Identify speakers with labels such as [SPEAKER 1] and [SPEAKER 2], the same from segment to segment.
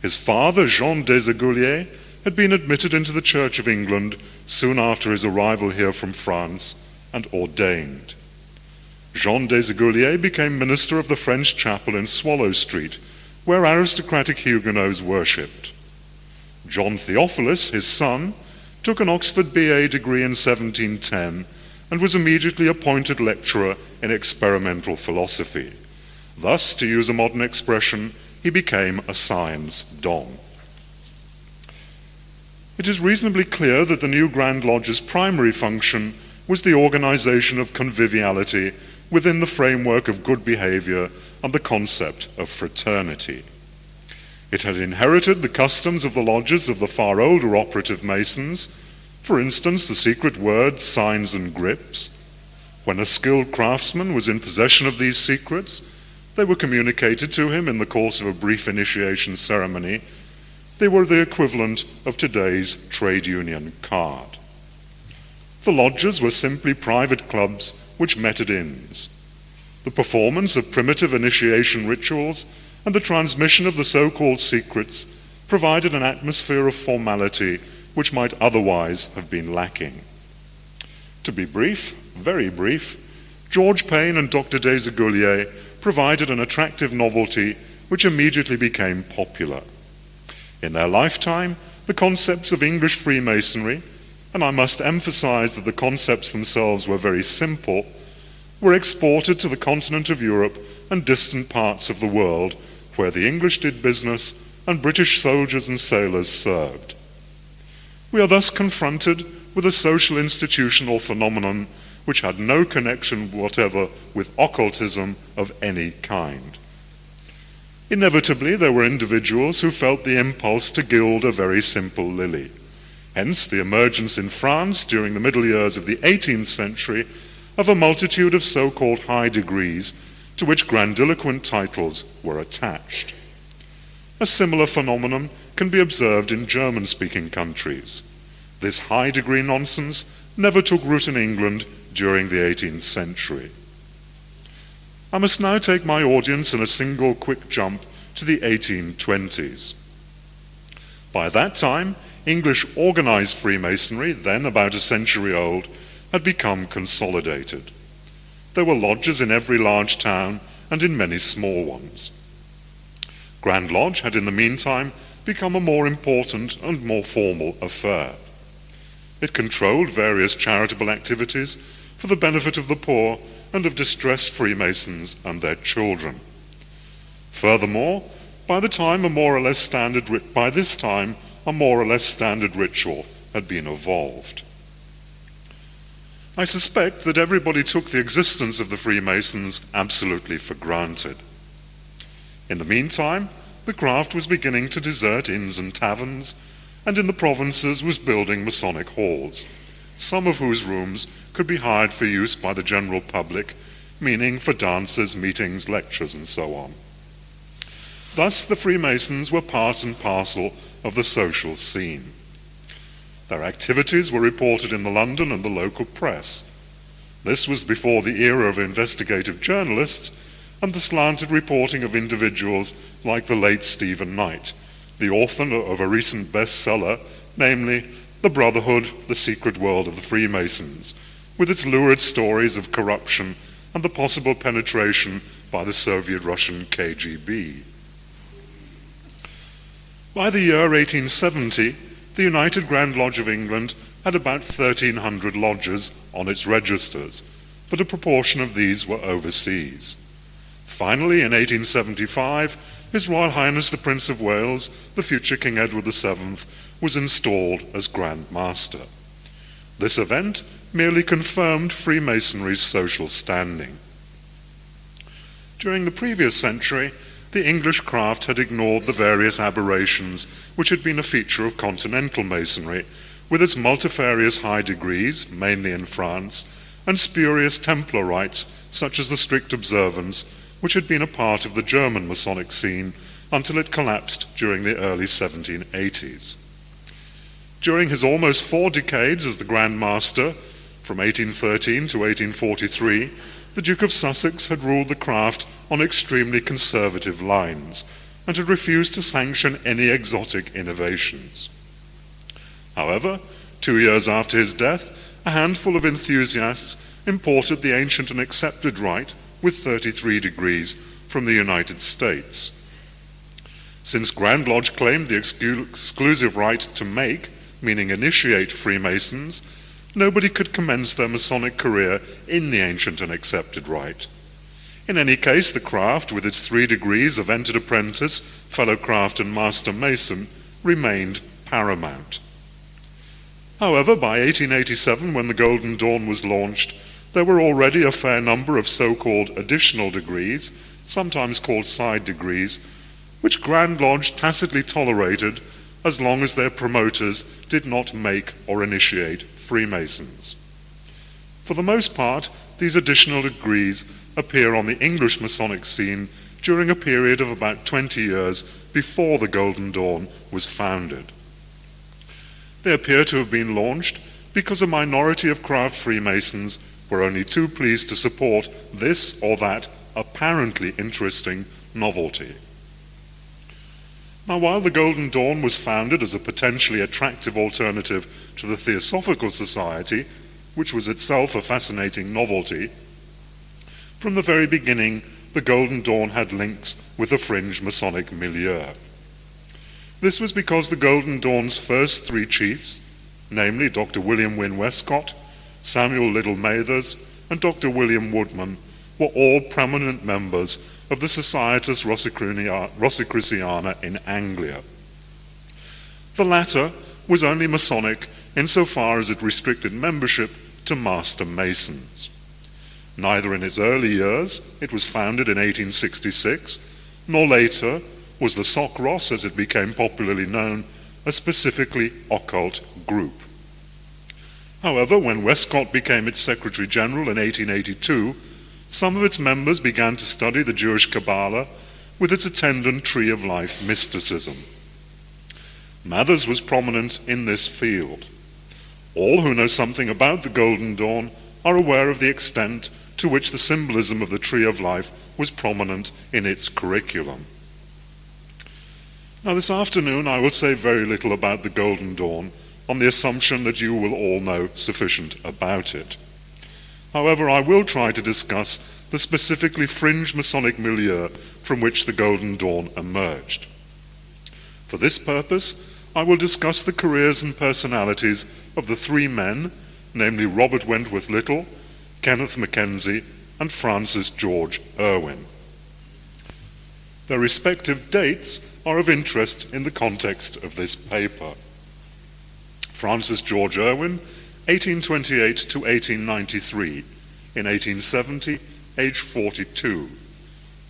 [SPEAKER 1] His father, Jean des Aiguilliers, had been admitted into the Church of England soon after his arrival here from France and ordained. Jean des Aiguilliers became minister of the French chapel in Swallow Street, where aristocratic Huguenots worshipped. John Theophilus, his son, took an Oxford BA degree in 1710 and was immediately appointed lecturer in experimental philosophy. Thus, to use a modern expression, he became a science don. It is reasonably clear that the new Grand Lodge's primary function was the organization of conviviality within the framework of good behavior and the concept of fraternity. It had inherited the customs of the lodges of the far older operative Masons, for instance, the secret words, signs, and grips. When a skilled craftsman was in possession of these secrets, they were communicated to him in the course of a brief initiation ceremony. They were the equivalent of today's trade union card. The lodges were simply private clubs which met at inns. The performance of primitive initiation rituals and the transmission of the so-called secrets provided an atmosphere of formality which might otherwise have been lacking. To be brief, very brief, George Payne and Dr. des Aiguilliers provided an attractive novelty which immediately became popular. In their lifetime, the concepts of English Freemasonry, and I must emphasize that the concepts themselves were very simple, were exported to the continent of Europe and distant parts of the world where the English did business and British soldiers and sailors served. We are thus confronted with a social institutional phenomenon which had no connection whatever with occultism of any kind. Inevitably, there were individuals who felt the impulse to gild a very simple lily. Hence the emergence in France during the middle years of the 18th century of a multitude of so-called high degrees to which grandiloquent titles were attached. A similar phenomenon can be observed in German-speaking countries. This high-degree nonsense never took root in England during the 18th century. I must now take my audience in a single quick jump to the 1820s. By that time, English organized Freemasonry, then about a century old, had become consolidated. There were lodges in every large town and in many small ones. Grand Lodge had in the meantime become a more important and more formal affair. It controlled various charitable activities for the benefit of the poor and of distressed Freemasons and their children. Furthermore, by this time a more or less standard ritual had been evolved. I suspect that everybody took the existence of the Freemasons absolutely for granted. In the meantime, the craft was beginning to desert inns and taverns, and in the provinces was building Masonic halls, some of whose rooms could be hired for use by the general public, meaning for dances, meetings, lectures, and so on. Thus, the Freemasons were part and parcel of the social scene. Their activities were reported in the London and the local press. This was before the era of investigative journalists and the slanted reporting of individuals like the late Stephen Knight, the author of a recent bestseller, namely The Brotherhood, the Secret World of the Freemasons, with its lurid stories of corruption and the possible penetration by the Soviet Russian KGB. By the year 1870, the United Grand Lodge of England had about 1,300 lodges on its registers, but a proportion of these were overseas. Finally, in 1875, His Royal Highness the Prince of Wales, the future King Edward VII, was installed as Grand Master. This event merely confirmed Freemasonry's social standing. During the previous century, the English craft had ignored the various aberrations which had been a feature of continental Masonry, with its multifarious high degrees, mainly in France, and spurious Templar rites such as the strict observance which had been a part of the German Masonic scene until it collapsed during the early 1780s. During his almost 4 decades as the Grand Master, from 1813 to 1843, the Duke of Sussex had ruled the craft on extremely conservative lines, and had refused to sanction any exotic innovations. However, 2 years after his death, a handful of enthusiasts imported the ancient and accepted rite with 33 degrees from the United States. Since Grand Lodge claimed the exclusive right to make, meaning initiate, Freemasons, nobody could commence their Masonic career in the ancient and accepted rite. In any case, the craft, with its 3 degrees of entered apprentice, fellow craft, and master mason, remained paramount. However, by 1887, when the Golden Dawn was launched, there were already a fair number of so-called additional degrees, sometimes called side degrees, which Grand Lodge tacitly tolerated as long as their promoters did not make or initiate Freemasons. For the most part, these additional degrees appear on the English Masonic scene during a period of about 20 years before the Golden Dawn was founded. They appear to have been launched because a minority of craft Freemasons were only too pleased to support this or that apparently interesting novelty. Now, while the Golden Dawn was founded as a potentially attractive alternative to the Theosophical Society, which was itself a fascinating novelty, from the very beginning, the Golden Dawn had links with the fringe Masonic milieu. This was because the Golden Dawn's first 3 chiefs, namely Dr. William Wynne Westcott, Samuel Liddell Mathers, and Dr. William Woodman, were all prominent members of the Societas Rosicruciana in Anglia. The latter was only Masonic insofar as it restricted membership to Master Masons. Neither in its early years, it was founded in 1866, nor later was the Soc Ross, as it became popularly known, a specifically occult group. However, when Westcott became its Secretary General in 1882, some of its members began to study the Jewish Kabbalah with its attendant Tree of Life mysticism. Mathers was prominent in this field. All who know something about the Golden Dawn are aware of the extent to which the symbolism of the Tree of Life was prominent in its curriculum. Now, this afternoon I will say very little about the Golden Dawn on the assumption that you will all know sufficient about it. However, I will try to discuss the specifically fringe Masonic milieu from which the Golden Dawn emerged. For this purpose, I will discuss the careers and personalities of the 3 men, namely Robert Wentworth Little, Kenneth Mackenzie, and Francis George Irwin. Their respective dates are of interest in the context of this paper. Francis George Irwin, 1828 to 1893, in 1870, age 42.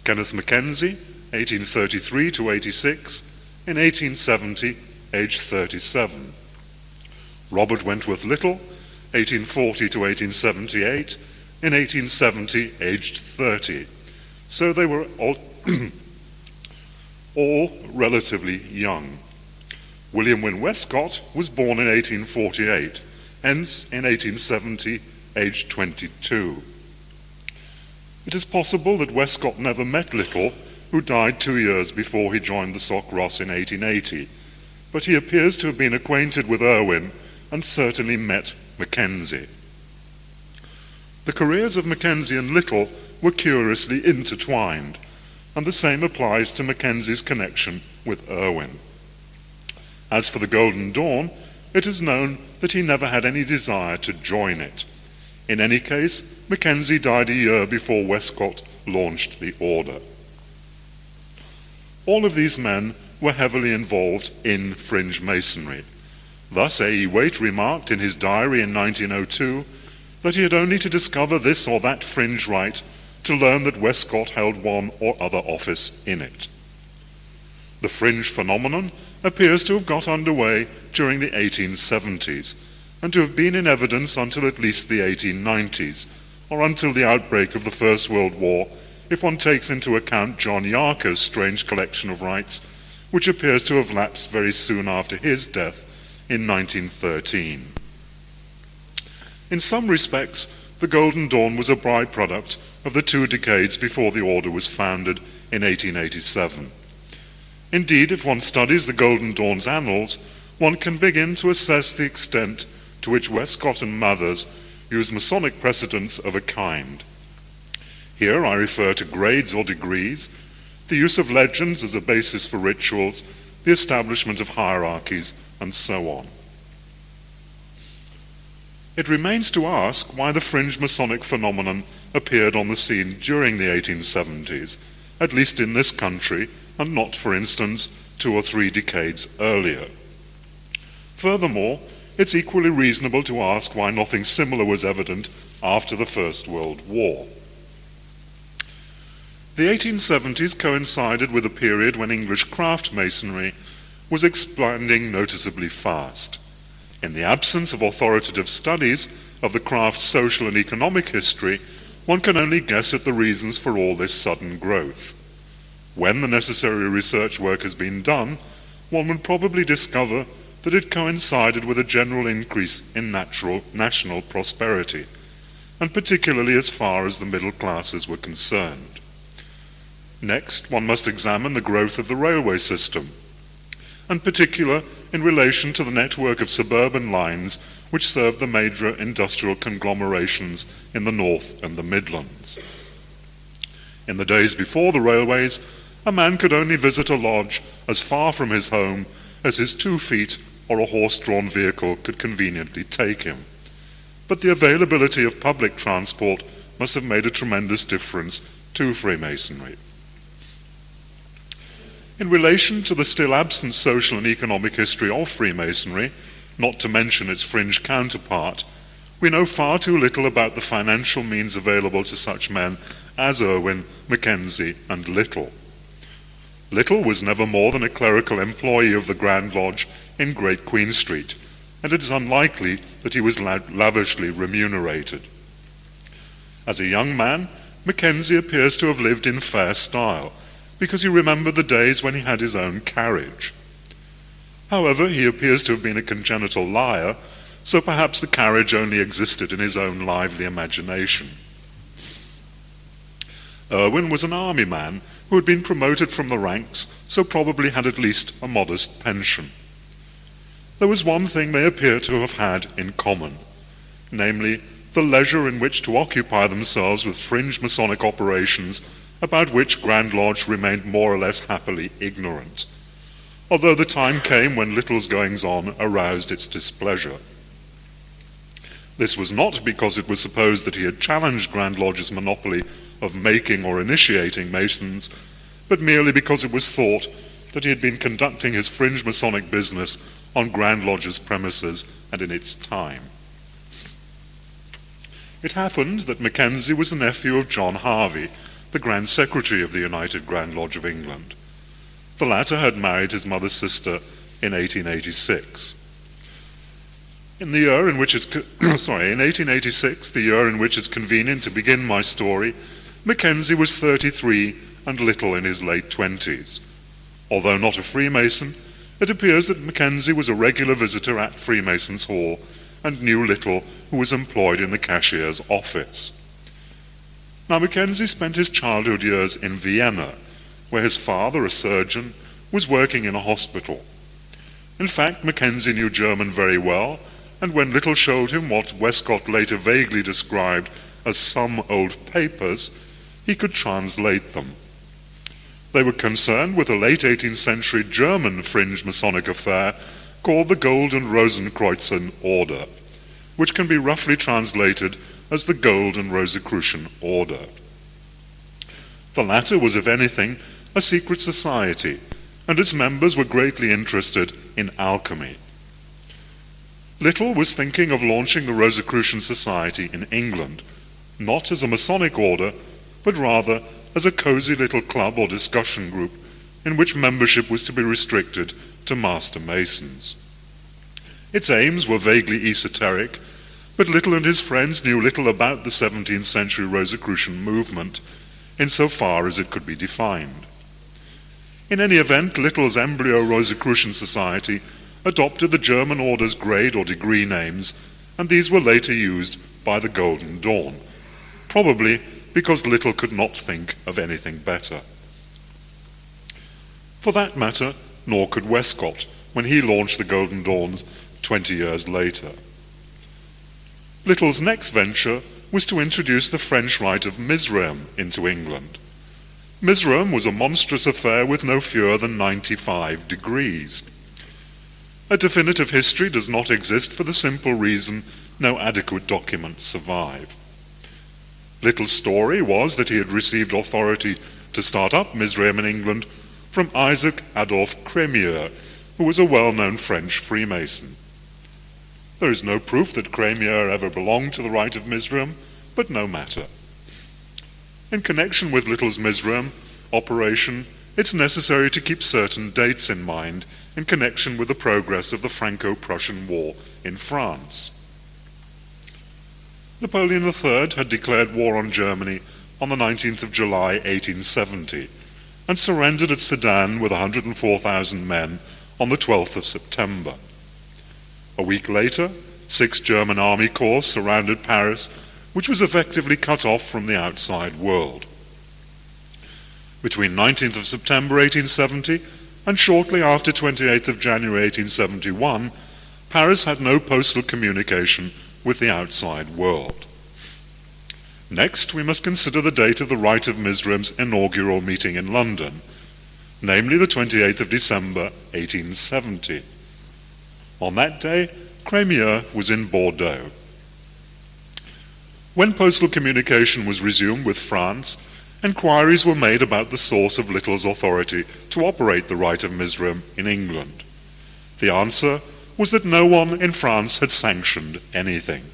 [SPEAKER 1] Kenneth Mackenzie, 1833 to 86, in 1870, age 37. Robert Wentworth Little, 1840 to 1878, in 1870, aged 30. So they were all relatively young. William Wynne Westcott was born in 1848, hence in 1870, aged 22. It is possible that Westcott never met Little, who died 2 years before he joined the Soc Ross in 1880, but he appears to have been acquainted with Irwin and certainly met Mackenzie. The careers of Mackenzie and Little were curiously intertwined, and the same applies to Mackenzie's connection with Irwin. As for the Golden Dawn, it is known that he never had any desire to join it. In any case, Mackenzie died a year before Westcott launched the order. All of these men were heavily involved in fringe Masonry. Thus, A.E. Waite remarked in his diary in 1902 that he had only to discover this or that fringe rite to learn that Westcott held one or other office in it. The fringe phenomenon appears to have got underway during the 1870s and to have been in evidence until at least the 1890s, or until the outbreak of the First World War, if one takes into account John Yarker's strange collection of rites, which appears to have lapsed very soon after his death in 1913. In some respects, the Golden Dawn was a byproduct of the 2 decades before the order was founded in 1887. Indeed, if one studies the Golden Dawn's annals, one can begin to assess the extent to which Westcott and Mathers used Masonic precedents of a kind. Here I refer to grades or degrees, the use of legends as a basis for rituals, the establishment of hierarchies, and so on. It remains to ask why the fringe Masonic phenomenon appeared on the scene during the 1870s, at least in this country, and not, for instance, 2 or 3 decades earlier. Furthermore, it's equally reasonable to ask why nothing similar was evident after the First World War. The 1870s coincided with a period when English craft masonry was expanding noticeably fast. In the absence of authoritative studies of the craft's social and economic history, one can only guess at the reasons for all this sudden growth. When the necessary research work has been done, one would probably discover that it coincided with a general increase in national prosperity, and particularly as far as the middle classes were concerned. Next, one must examine the growth of the railway system, and particular in relation to the network of suburban lines which served the major industrial conglomerations in the North and the Midlands. In the days before the railways, a man could only visit a lodge as far from his home as his 2 feet or a horse-drawn vehicle could conveniently take him. But the availability of public transport must have made a tremendous difference to Freemasonry. In relation to the still absent social and economic history of Freemasonry, not to mention its fringe counterpart, we know far too little about the financial means available to such men as Irwin, Mackenzie, and Little. Little was never more than a clerical employee of the Grand Lodge in Great Queen Street, and it is unlikely that he was lavishly remunerated. As a young man, Mackenzie appears to have lived in fair style, because he remembered the days when he had his own carriage. However, he appears to have been a congenital liar, so perhaps the carriage only existed in his own lively imagination. Irwin was an army man who had been promoted from the ranks, so probably had at least a modest pension. There was one thing they appear to have had in common, namely the leisure in which to occupy themselves with fringe Masonic operations about which Grand Lodge remained more or less happily ignorant, although the time came when Little's goings-on aroused its displeasure. This was not because it was supposed that he had challenged Grand Lodge's monopoly of making or initiating Masons, but merely because it was thought that he had been conducting his fringe Masonic business on Grand Lodge's premises and in its time. It happened that Mackenzie was the nephew of John Harvey, the Grand Secretary of the United Grand Lodge of England. The latter had married his mother's sister in 1886. In 1886, the year in which it's convenient to begin my story, Mackenzie was 33 and Little in his late 20s. Although not a Freemason, it appears that Mackenzie was a regular visitor at Freemasons' Hall and knew Little, who was employed in the cashier's office. Now, Mackenzie spent his childhood years in Vienna, where his father, a surgeon, was working in a hospital. In fact, Mackenzie knew German very well, and when Little showed him what Westcott later vaguely described as some old papers, he could translate them. They were concerned with a late 18th century German fringe Masonic affair called the Gold and Rosicrucian Order, which can be roughly translated as the Gold and Rosicrucian Order. The latter was, if anything, a secret society, and its members were greatly interested in alchemy. Little was thinking of launching the Rosicrucian Society in England, not as a Masonic order, but rather as a cozy little club or discussion group in which membership was to be restricted to Master Masons. Its aims were vaguely esoteric, but Little and his friends knew little about the 17th century Rosicrucian movement, insofar as it could be defined. In any event, Little's embryo Rosicrucian Society adopted the German order's grade or degree names, and these were later used by the Golden Dawn, probably because Little could not think of anything better. For that matter, nor could Westcott, when he launched the Golden Dawn 20 years later. Little's next venture was to introduce the French rite of Mizraim into England. Mizraim was a monstrous affair with no fewer than 95 degrees. A definitive history does not exist for the simple reason no adequate documents survive. Little's story was that he had received authority to start up Mizraim in England from Isaac Adolphe Crémieux, who was a well-known French Freemason. There is no proof that Crémieux ever belonged to the rite of Mizraim, but no matter. In connection with Little's Mizraim operation, it's necessary to keep certain dates in mind in connection with the progress of the Franco-Prussian War in France. Napoleon III had declared war on Germany on the 19th of July 1870 and surrendered at Sedan with 104,000 men on the 12th of September. A week later, 6 German army corps surrounded Paris, which was effectively cut off from the outside world. Between 19th of September 1870 and shortly after 28th of January 1871, Paris had no postal communication with the outside world. Next, we must consider the date of the Rite of Mizraim's inaugural meeting in London, namely the 28th of December 1870. On that day, Crémieux was in Bordeaux. When postal communication was resumed with France, enquiries were made about the source of Little's authority to operate the Rite of Mizraim in England. The answer was that no one in France had sanctioned anything.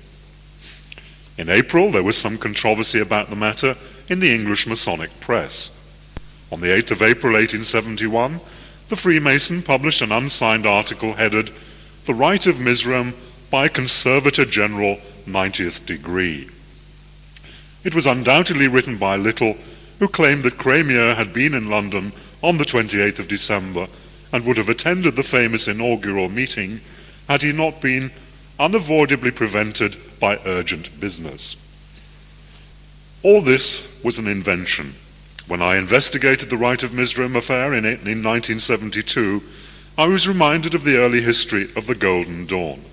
[SPEAKER 1] In April, there was some controversy about the matter in the English Masonic press. On the 8th of April 1871, the Freemason published an unsigned article headed, "The Rite of Mizraim by Conservator General 90th Degree." It was undoubtedly written by Little, who claimed that Crémieux had been in London on the 28th of December and would have attended the famous inaugural meeting had he not been unavoidably prevented by urgent business. All this was an invention. When I investigated the Rite of Mizraim affair in 1972, I was reminded of the early history of the Golden Dawn,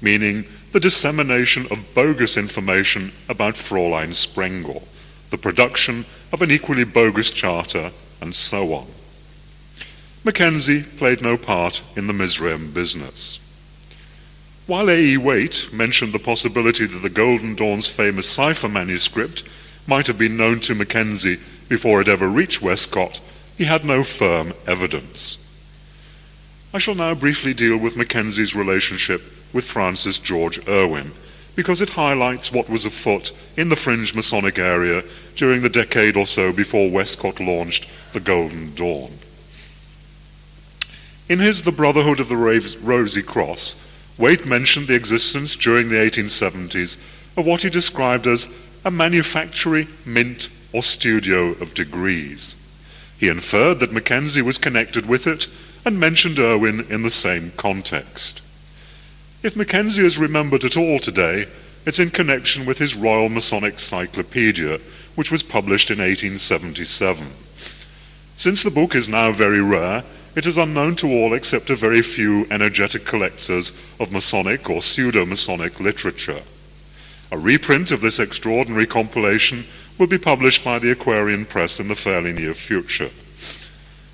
[SPEAKER 1] meaning the dissemination of bogus information about Fräulein Sprengel, the production of an equally bogus charter, and so on. Mackenzie played no part in the Mizraim business. While A.E. Waite mentioned the possibility that the Golden Dawn's famous cipher manuscript might have been known to Mackenzie before it ever reached Westcott, he had no firm evidence. I shall now briefly deal with Mackenzie's relationship with Francis George Irwin, because it highlights what was afoot in the fringe Masonic area during the decade or so before Westcott launched the Golden Dawn. In his The Brotherhood of the Rosy Cross, Waite mentioned the existence during the 1870s of what he described as a manufactory, mint, or studio of degrees. He inferred that Mackenzie was connected with it and mentioned Irwin in the same context. If Mackenzie is remembered at all today, it's in connection with his Royal Masonic Cyclopedia, which was published in 1877. Since the book is now very rare, it is unknown to all except a very few energetic collectors of Masonic or pseudo-Masonic literature. A reprint of this extraordinary compilation will be published by the Aquarian Press in the fairly near future.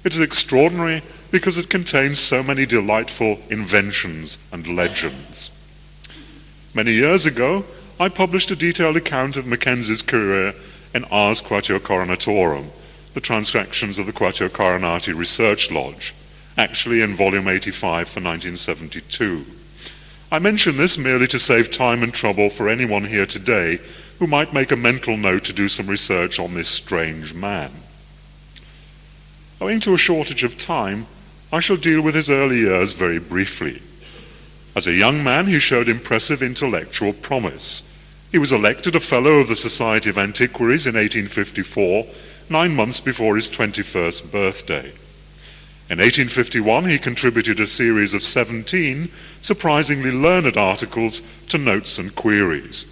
[SPEAKER 1] It is extraordinary because it contains so many delightful inventions and legends. Many years ago, I published a detailed account of Mackenzie's career in Ars Quatio Coronatorum, the transactions of the Quatio Coronati Research Lodge, actually in volume 85 for 1972. I mention this merely to save time and trouble for anyone here today who might make a mental note to do some research on this strange man. Owing to a shortage of time, I shall deal with his early years very briefly. As a young man, he showed impressive intellectual promise. He was elected a Fellow of the Society of Antiquaries in 1854, 9 months before his 21st birthday. In 1851, he contributed a series of 17 surprisingly learned articles to Notes and Queries.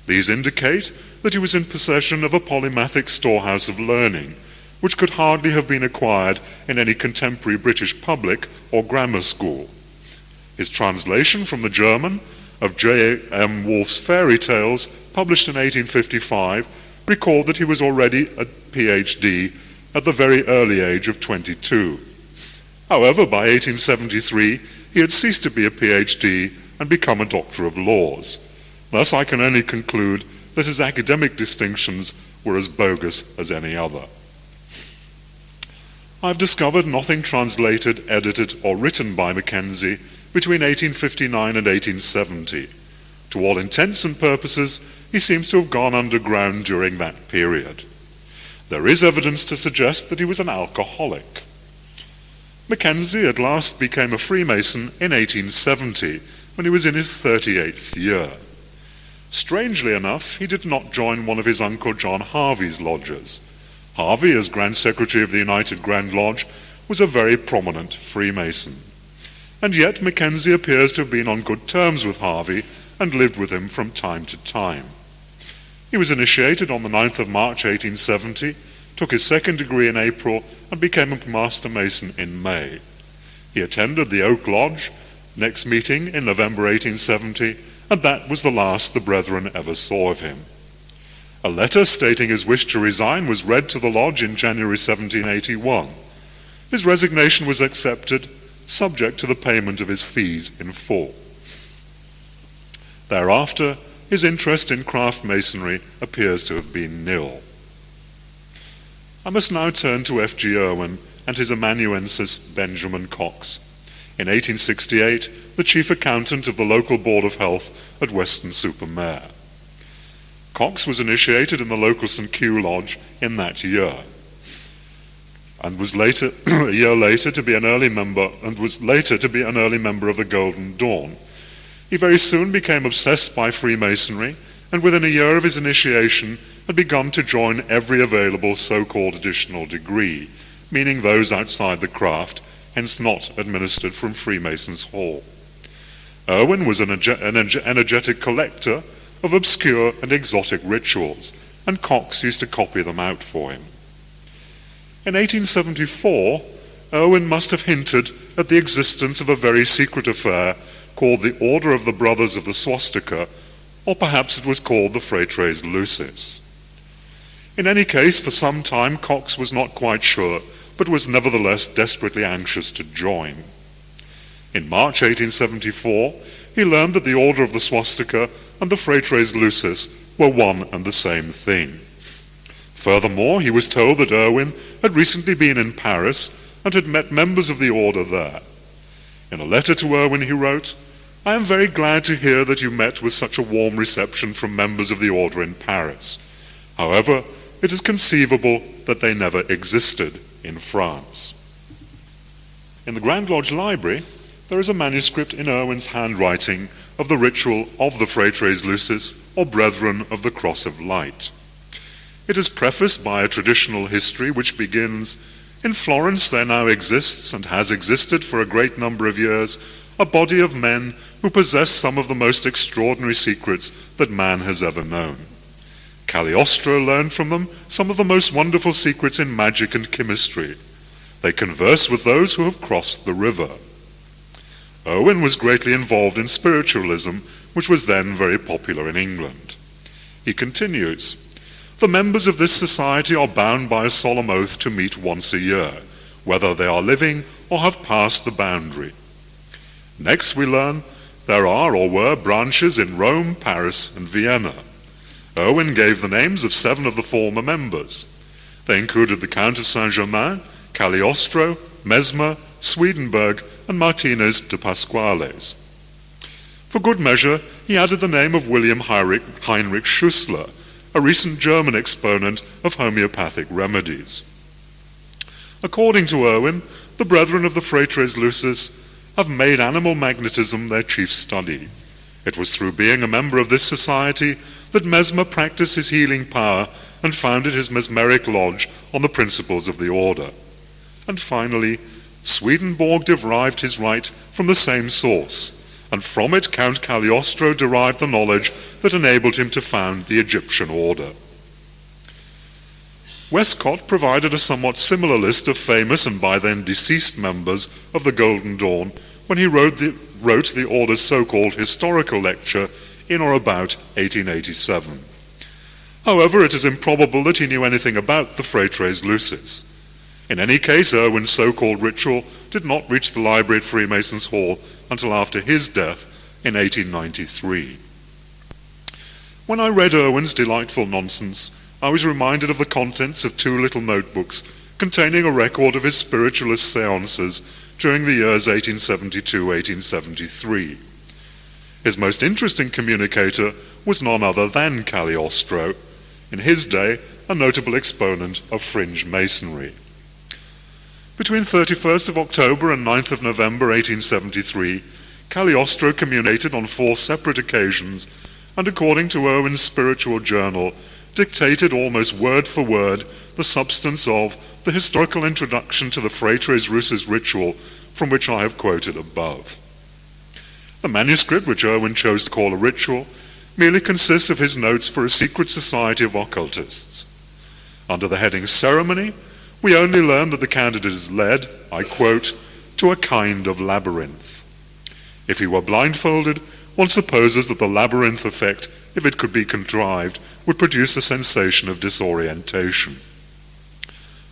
[SPEAKER 1] These indicate that he was in possession of a polymathic storehouse of learning, which could hardly have been acquired in any contemporary British public or grammar school. His translation from the German of J.M. Wolfe's fairy tales, published in 1855, recalled that he was already a PhD at the very early age of 22. However, by 1873, he had ceased to be a PhD and become a Doctor of Laws. Thus, I can only conclude that his academic distinctions were as bogus as any other. I have discovered nothing translated, edited, or written by Mackenzie between 1859 and 1870. To all intents and purposes, he seems to have gone underground during that period. There is evidence to suggest that he was an alcoholic. Mackenzie at last became a Freemason in 1870, when he was in his 38th year. Strangely enough, he did not join one of his Uncle John Harvey's lodges. Harvey, as Grand Secretary of the United Grand Lodge, was a very prominent Freemason. And yet Mackenzie appears to have been on good terms with Harvey and lived with him from time to time. He was initiated on the 9th of March 1870, took his second degree in April, and became a Master Mason in May. He attended the Oak Lodge next meeting in November 1870, and that was the last the brethren ever saw of him. A letter stating his wish to resign was read to the lodge in January 1781. His resignation was accepted, subject to the payment of his fees in full. Thereafter, his interest in craft masonry appears to have been nil. I must now turn to F.G. Irwin and his amanuensis Benjamin Cox, in 1868 the chief accountant of the local Board of Health at Weston-super-Mare. Cox was initiated in the local St. Kew Lodge in that year, and was later, a year later, to be an early member, of the Golden Dawn. He very soon became obsessed by Freemasonry, and within a year of his initiation had begun to join every available so-called additional degree, meaning those outside the craft, hence not administered from Freemasons' Hall. Irwin was an energetic collector of obscure and exotic rituals, and Cox used to copy them out for him. In 1874, Irwin must have hinted at the existence of a very secret affair called the Order of the Brothers of the Swastika, or perhaps it was called the Fratres Lucis. In any case, for some time Cox was not quite sure, but was nevertheless desperately anxious to join. In March 1874, he learned that the Order of the Swastika and the Fratres Lucis were one and the same thing. Furthermore, he was told that Irwin had recently been in Paris and had met members of the order there. In a letter to Irwin he wrote, "I am very glad to hear that you met with such a warm reception from members of the order in Paris. However, it is conceivable that they never existed in France." In the Grand Lodge Library, there is a manuscript in Irwin's handwriting of the ritual of the Fratres Lucis, or Brethren of the Cross of Light. It is prefaced by a traditional history which begins, "In Florence there now exists, and has existed for a great number of years, a body of men who possess some of the most extraordinary secrets that man has ever known. Cagliostro learned from them some of the most wonderful secrets in magic and chemistry. They converse with those who have crossed the river." Irwin was greatly involved in spiritualism, which was then very popular in England. He continues, "The members of this society are bound by a solemn oath to meet once a year, whether they are living or have passed the boundary. Next we learn there are or were branches in Rome, Paris, and Vienna. Irwin gave the names of 7 of the former members. They included the Count of Saint-Germain, Cagliostro, Mesmer, Swedenborg, and Martinez de Pasquales. For good measure, he added the name of William Heinrich Schussler, a recent German exponent of homeopathic remedies. According to Irwin, the Brethren of the Fratres Lucis have made animal magnetism their chief study. It was through being a member of this society that Mesmer practiced his healing power and founded his mesmeric lodge on the principles of the order. And finally, Swedenborg derived his right from the same source, and from it Count Cagliostro derived the knowledge that enabled him to found the Egyptian order." Westcott provided a somewhat similar list of famous and by then deceased members of the Golden Dawn when he wrote the Order's so-called historical lecture in or about 1887. However, it is improbable that he knew anything about the Fratres Lucis. In any case, Irwin's so-called ritual did not reach the library at Freemasons' Hall until after his death in 1893. When I read Irwin's delightful nonsense, I was reminded of the contents of two little notebooks containing a record of his spiritualist seances during the years 1872-1873. His most interesting communicator was none other than Cagliostro, in his day a notable exponent of Fringe Masonry. Between 31st of October and 9th of November 1873, Cagliostro communicated on 4 separate occasions, and according to Irwin's spiritual journal, dictated almost word for word the substance of the historical introduction to the Fratres Lucis ritual from which I have quoted above. The manuscript, which Irwin chose to call a ritual, merely consists of his notes for a secret society of occultists. Under the heading Ceremony, we only learn that the candidate is led, I quote, to a kind of labyrinth. If he were blindfolded, one supposes that the labyrinth effect, if it could be contrived, would produce a sensation of disorientation.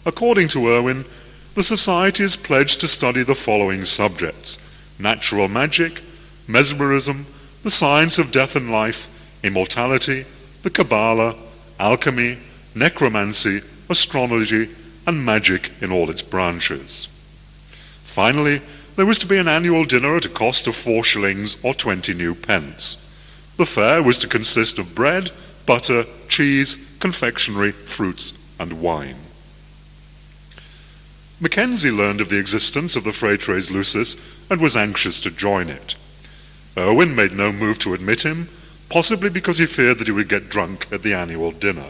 [SPEAKER 1] According to Irwin, the society is pledged to study the following subjects: natural magic, mesmerism, the science of death and life, immortality, the Kabbalah, alchemy, necromancy, astrology, and magic in all its branches. Finally, there was to be an annual dinner at a cost of 4 shillings or 20 new pence. The fare was to consist of bread, butter, cheese, confectionery, fruits, and wine. Mackenzie learned of the existence of the Fratres Lucis and was anxious to join it. Irwin made no move to admit him, possibly because he feared that he would get drunk at the annual dinner.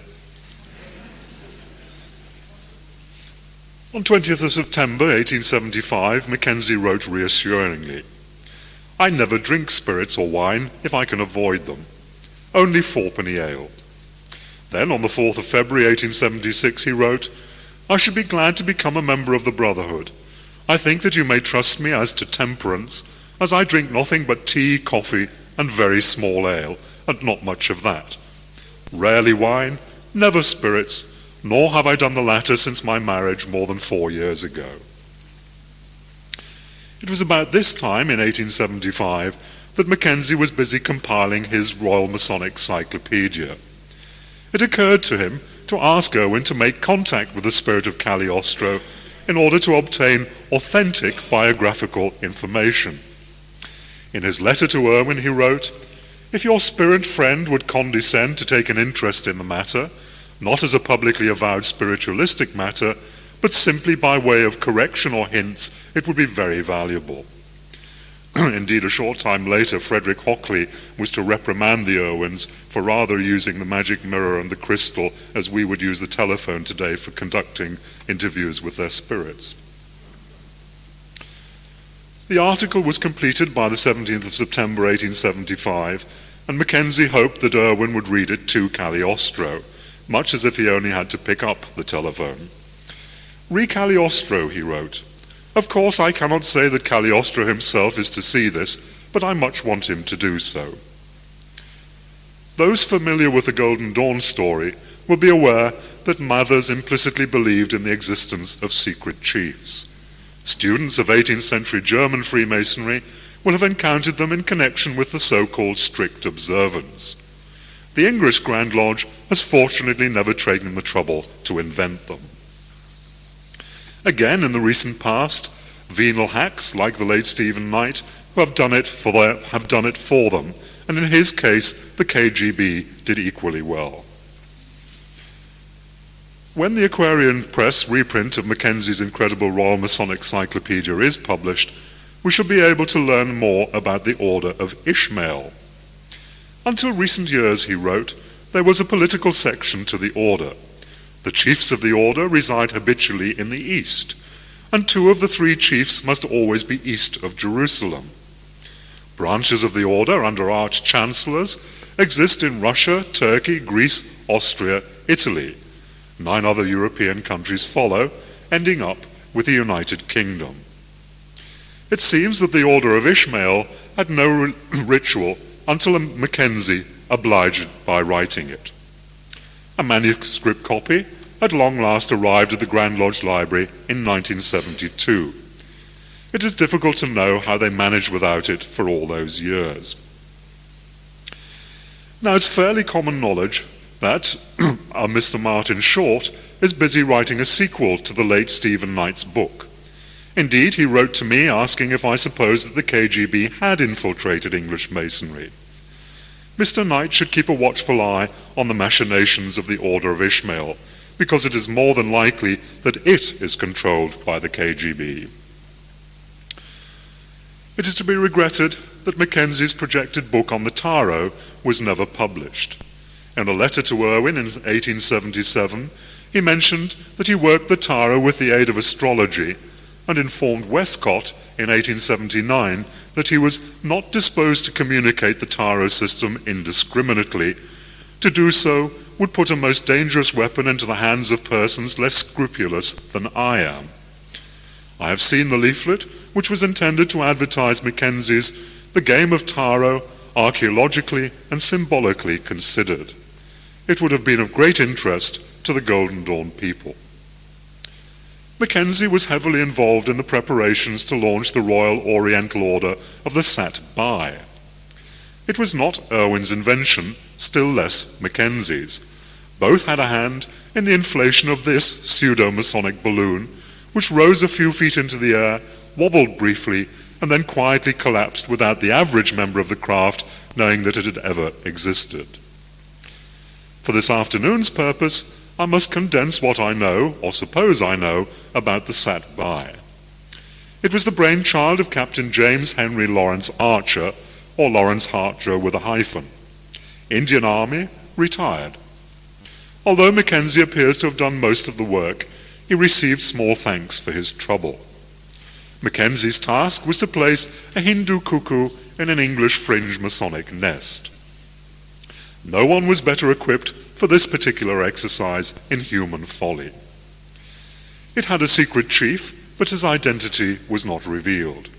[SPEAKER 1] On 20th of September 1875, Mackenzie wrote reassuringly, "I never drink spirits or wine if I can avoid them. Only 4-penny ale." Then, on the 4th of February 1876, he wrote, "I should be glad to become a member of the Brotherhood. I think that you may trust me as to temperance, as I drink nothing but tea, coffee, and very small ale, and not much of that. Rarely wine, never spirits, nor have I done the latter since my marriage more than 4 years ago." It was about this time, in 1875, that Mackenzie was busy compiling his Royal Masonic Cyclopedia. It occurred to him to ask Irwin to make contact with the spirit of Cagliostro in order to obtain authentic biographical information. In his letter to Irwin, he wrote, "If your spirit friend would condescend to take an interest in the matter, not as a publicly avowed spiritualistic matter, but simply by way of correction or hints, it would be very valuable." Indeed, a short time later, Frederick Hockley was to reprimand the Irwins for rather using the magic mirror and the crystal as we would use the telephone today for conducting interviews with their spirits. The article was completed by the 17th of September 1875, and Mackenzie hoped that Irwin would read it to Cagliostro, much as if he only had to pick up the telephone. "Re Cagliostro," he wrote. "Of course I cannot say that Cagliostro himself is to see this, but I much want him to do so." Those familiar with the Golden Dawn story will be aware that Mathers implicitly believed in the existence of secret chiefs. Students of 18th century German Freemasonry will have encountered them in connection with the so-called strict observance. The English Grand Lodge has fortunately never taken the trouble to invent them. Again, in the recent past, venal hacks like the late Stephen Knight who have done it for them, and in his case, the KGB did equally well. When the Aquarian Press reprint of Mackenzie's incredible Royal Masonic Cyclopedia is published, we shall be able to learn more about the Order of Ishmael. "Until recent years," he wrote, "there was a political section to the order. The chiefs of the order reside habitually in the east, and 2 of the 3 chiefs must always be east of Jerusalem. Branches of the order under arch-chancellors exist in Russia, Turkey, Greece, Austria, Italy. 9 other European countries follow, ending up with the United Kingdom. It seems that the Order of Ishmael had no ritual until Mackenzie obliged by writing it. A manuscript copy at long last arrived at the Grand Lodge Library in 1972. It is difficult to know how they managed without it for all those years. Now, it's fairly common knowledge that Mr. Martin Short is busy writing a sequel to the late Stephen Knight's book. Indeed, he wrote to me asking if I supposed that the KGB had infiltrated English Masonry. Mr. Knight should keep a watchful eye on the machinations of the Order of Ishmael, because it is more than likely that it is controlled by the KGB. It is to be regretted that Mackenzie's projected book on the Taro was never published. In a letter to Irwin in 1877, he mentioned that he worked the Taro with the aid of astrology, and informed Westcott in 1879 that he was not disposed to communicate the Taro system indiscriminately. To do so would put a most dangerous weapon into the hands of persons less scrupulous than I am. I have seen the leaflet, which was intended to advertise Mackenzie's The Game of Taro, archaeologically and symbolically considered. It would have been of great interest to the Golden Dawn people. Mackenzie was heavily involved in the preparations to launch the Royal Oriental Order of the Sat Bai. It was not Irwin's invention, still less Mackenzie's. Both had a hand in the inflation of this pseudo-Masonic balloon, which rose a few feet into the air, wobbled briefly, and then quietly collapsed without the average member of the craft knowing that it had ever existed. For this afternoon's purpose, I must condense what I know, or suppose I know, about the Sat Bai. It was the brainchild of Captain James Henry Lawrence Archer, or Lawrence Archer with a hyphen. Indian Army, retired. Although Mackenzie appears to have done most of the work, he received small thanks for his trouble. Mackenzie's task was to place a Hindu cuckoo in an English fringe Masonic nest. No one was better equipped for this particular exercise in human folly. It had a secret chief, but his identity was not revealed.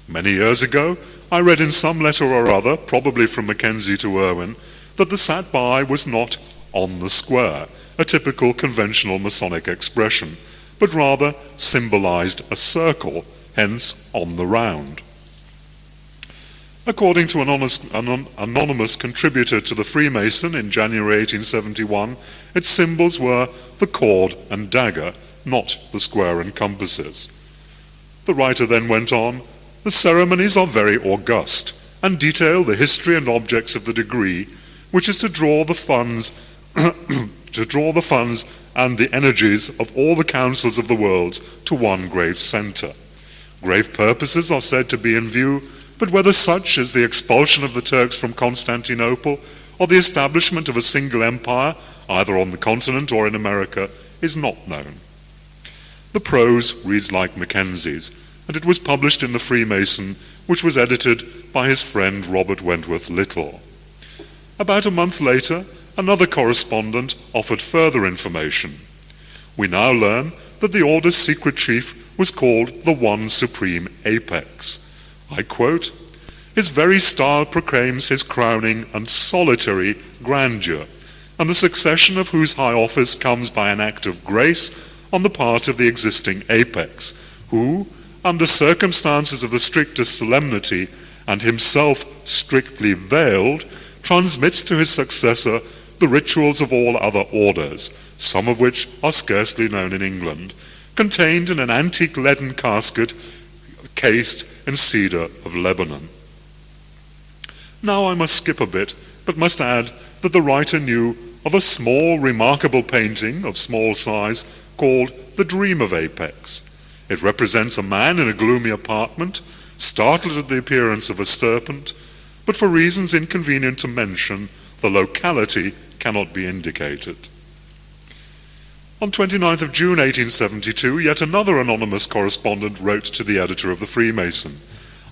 [SPEAKER 1] Many years ago, I read in some letter or other, probably from Mackenzie to Irwin, that the Sat Bai was not on the square, a typical conventional Masonic expression, but rather symbolized a circle, hence on the round. According to an anonymous contributor to the Freemason in January 1871, its symbols were the cord and dagger, not the square and compasses. The writer then went on, "The ceremonies are very august, and detail the history and objects of the degree, which is to draw the funds and the energies of all the councils of the world to one grave centre. Grave purposes are said to be in view, but whether such is the expulsion of the Turks from Constantinople or the establishment of a single empire, either on the continent or in America, is not known." The prose reads like Mackenzie's, and it was published in the Freemason, which was edited by his friend Robert Wentworth Little. About a month later, another correspondent offered further information. We now learn that the order's secret chief was called the One Supreme Apex. I quote, "His very style proclaims his crowning and solitary grandeur, and the succession of whose high office comes by an act of grace on the part of the existing apex, who, under circumstances of the strictest solemnity, and himself strictly veiled, transmits to his successor the rituals of all other orders, some of which are scarcely known in England, contained in an antique leaden casket cased in cedar of Lebanon." Now I must skip a bit, but must add that the writer knew of a small, remarkable painting of small size called The Dream of Apex. It represents a man in a gloomy apartment, startled at the appearance of a serpent, but for reasons inconvenient to mention, the locality cannot be indicated. On 29th of June 1872, yet another anonymous correspondent wrote to the editor of the Freemason.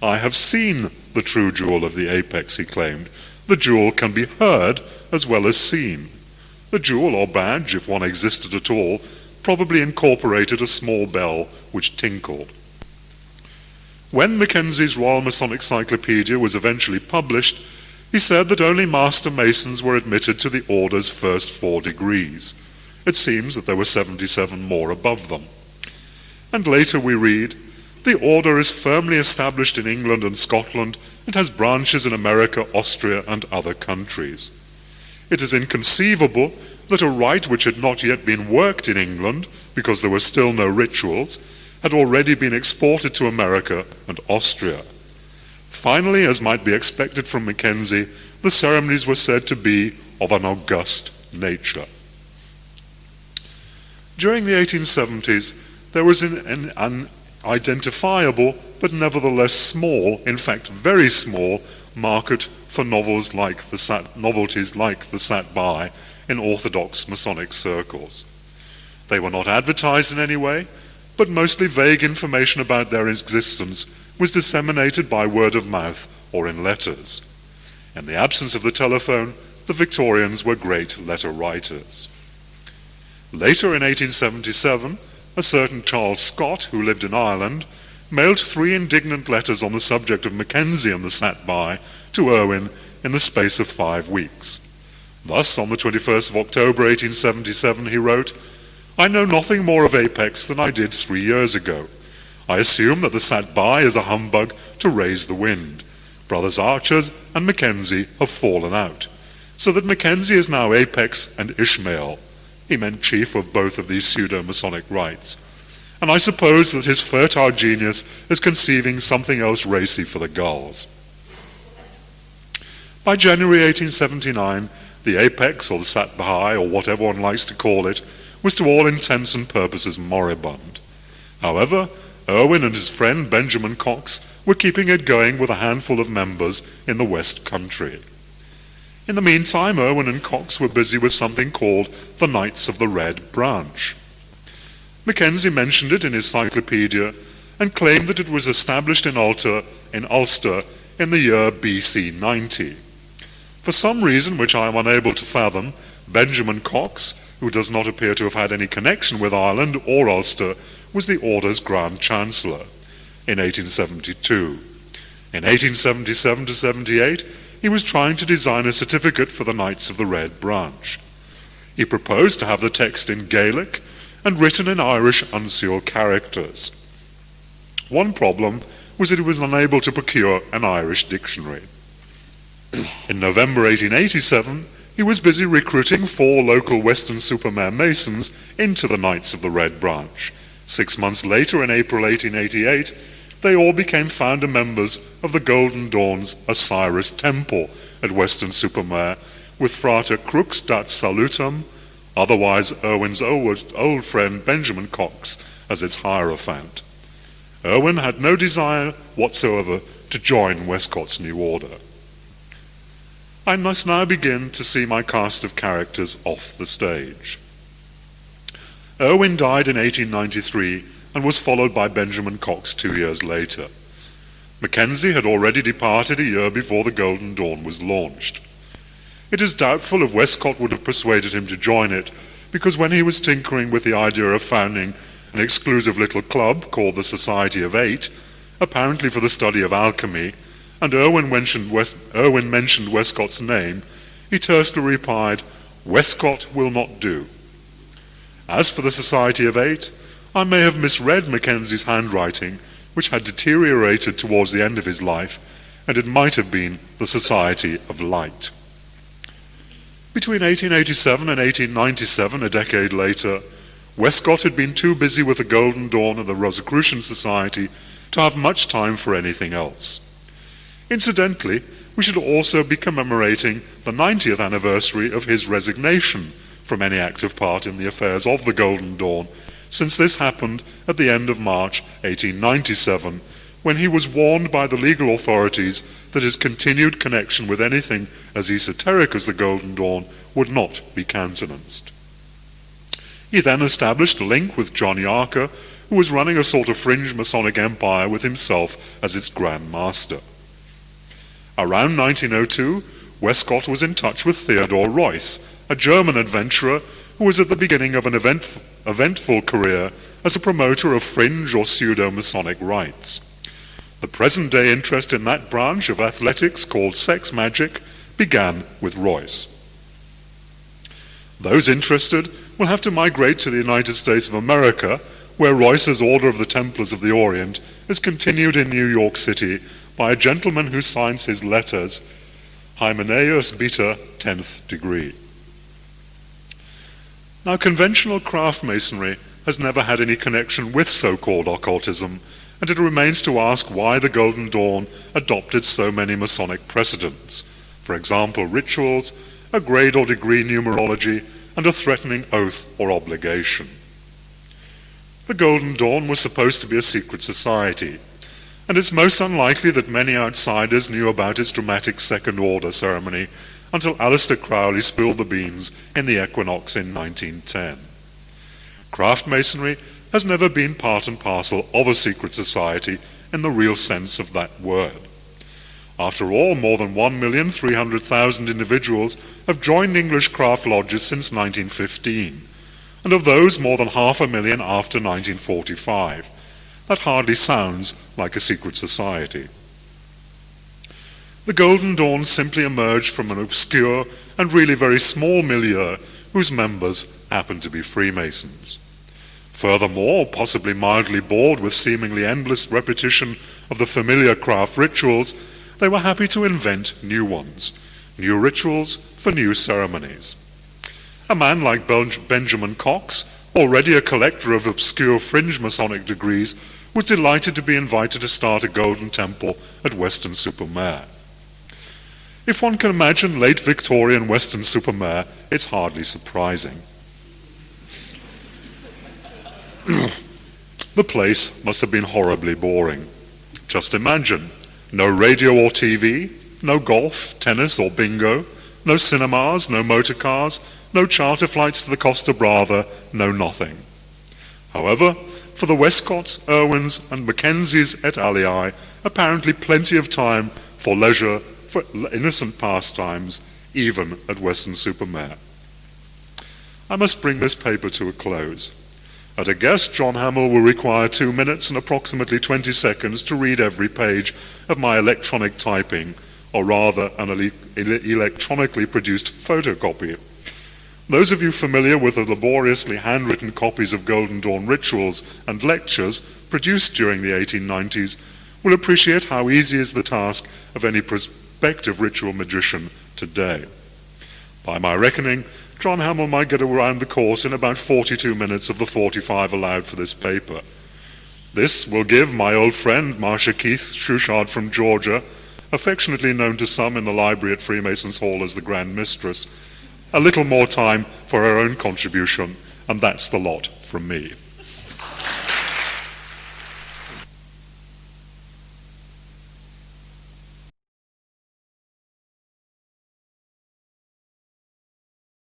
[SPEAKER 1] "I have seen the true jewel of the apex," he claimed. "The jewel can be heard as well as seen. The jewel or badge, if one existed at all, probably incorporated a small bell which tinkled. When Mackenzie's Royal Masonic Cyclopedia was eventually published, he said that only Master Masons were admitted to the Order's first 4 degrees. It seems that there were 77 more above them. And later we read, "The Order is firmly established in England and Scotland and has branches in America, Austria, and other countries. It is inconceivable that a rite which had not yet been worked in England, because there were still no rituals, had already been exported to America and Austria. Finally, as might be expected from Mackenzie, the ceremonies were said to be of an august nature." During the 1870s, there was an unidentifiable, but nevertheless small, in fact very small, market for novelties like the Sat-Bai in orthodox Masonic circles. They were not advertised in any way, but mostly vague information about their existence was disseminated by word of mouth or in letters. In the absence of the telephone, the Victorians were great letter writers. Later in 1877, a certain Charles Scott, who lived in Ireland, mailed 3 indignant letters on the subject of Mackenzie and the Sat-Bai to Irwin in the space of 5 weeks. Thus, on the 21st of October 1877, he wrote, "I know nothing more of Apex than I did 3 years ago. I assume that the Sat-Bai is a humbug to raise the wind. Brothers Archers and Mackenzie have fallen out, so that Mackenzie is now Apex and Ishmael." He meant chief of both of these pseudo-Masonic rites. "And I suppose that his fertile genius is conceiving something else racy for the gulls." By January 1879, the Apex, or the Sat-Bai, or whatever one likes to call it, was to all intents and purposes moribund. However, Irwin and his friend Benjamin Cox were keeping it going with a handful of members in the West Country. In the meantime, Irwin and Cox were busy with something called the Knights of the Red Branch. Mackenzie mentioned it in his cyclopedia and claimed that it was established in Ulster in the year BC 90. For some reason which I am unable to fathom, Benjamin Cox, who does not appear to have had any connection with Ireland or Ulster, was the Order's Grand Chancellor in 1872. In 1877 to 78, he was trying to design a certificate for the Knights of the Red Branch. He proposed to have the text in Gaelic and written in Irish uncial characters. One problem was that he was unable to procure an Irish dictionary. In November 1887, he was busy recruiting 4 local Weston-super-Mare Masons into the Knights of the Red Branch. 6 months later, in April 1888, they all became founder members of the Golden Dawn's Osiris Temple at Weston-super-Mare, with Frater Crux dat Salutum, otherwise Irwin's old friend Benjamin Cox, as its hierophant. Irwin had no desire whatsoever to join Westcott's new order. I must now begin to see my cast of characters off the stage. Irwin died in 1893 and was followed by Benjamin Cox 2 years later. Mackenzie had already departed a year before the Golden Dawn was launched. It is doubtful if Westcott would have persuaded him to join it, because when he was tinkering with the idea of founding an exclusive little club called the Society of 8, apparently for the study of alchemy, and Irwin mentioned Westcott's name, he tersely replied, "Westcott will not do." As for the Society of 8, I may have misread Mackenzie's handwriting, which had deteriorated towards the end of his life, and it might have been the Society of Light. Between 1887 and 1897, a decade later, Westcott had been too busy with the Golden Dawn and the Rosicrucian Society to have much time for anything else. Incidentally, we should also be commemorating the 90th anniversary of his resignation from any active part in the affairs of the Golden Dawn, since this happened at the end of March 1897, when he was warned by the legal authorities that his continued connection with anything as esoteric as the Golden Dawn would not be countenanced. He then established a link with John Yarker, who was running a sort of fringe Masonic empire with himself as its Grand Master. Around 1902, Westcott was in touch with Theodore Royce, a German adventurer who was at the beginning of an eventful career as a promoter of fringe or pseudo-Masonic rites. The present-day interest in that branch of athletics called sex magic began with Royce. Those interested will have to migrate to the United States of America, where Royce's Order of the Templars of the Orient is continued in New York City by a gentleman who signs his letters Hymenaeus Beta, 10th degree. Now, conventional craft masonry has never had any connection with so-called occultism, and it remains to ask why the Golden Dawn adopted so many Masonic precedents. For example, rituals, a grade or degree numerology, and a threatening oath or obligation. The Golden Dawn was supposed to be a secret society, and it's most unlikely that many outsiders knew about its dramatic second order ceremony until Aleister Crowley spilled the beans in the Equinox in 1910. Craft masonry has never been part and parcel of a secret society in the real sense of that word. After all, more than 1,300,000 individuals have joined English craft lodges since 1915, and of those more than 500,000 after 1945. That hardly sounds like a secret society. The Golden Dawn simply emerged from an obscure and really very small milieu whose members happened to be Freemasons. Furthermore, possibly mildly bored with seemingly endless repetition of the familiar craft rituals, they were happy to invent new ones, new rituals for new ceremonies. A man like Benjamin Cox, already a collector of obscure fringe Masonic degrees, was delighted to be invited to start a golden temple at Weston-super-Mare. If one can imagine late Victorian Weston-super-Mare, it's hardly surprising. The place must have been horribly boring. Just imagine, no radio or TV, no golf, tennis or bingo, no cinemas, no motor cars, no charter flights to the Costa Brava, no nothing. However, for the Westcotts, Irwins and Mackenzies et alii, apparently plenty of time for leisure, for innocent pastimes, even at Weston-super-Mare. I must bring this paper to a close. At a guess, John Hamill will require 2 minutes and approximately 20 seconds to read every page of my electronic typing, or rather an electronically produced photocopy. Those of you familiar with the laboriously handwritten copies of Golden Dawn rituals and lectures produced during the 1890s will appreciate how easy is the task of any prospective ritual magician today. By my reckoning, John Hamill might get around the course in about 42 minutes of the 45 allowed for this paper. This will give my old friend Marcia Keith Shushard from Georgia, affectionately known to some in the library at Freemasons Hall as the Grand Mistress, a little more time for her own contribution, and that's the lot from me.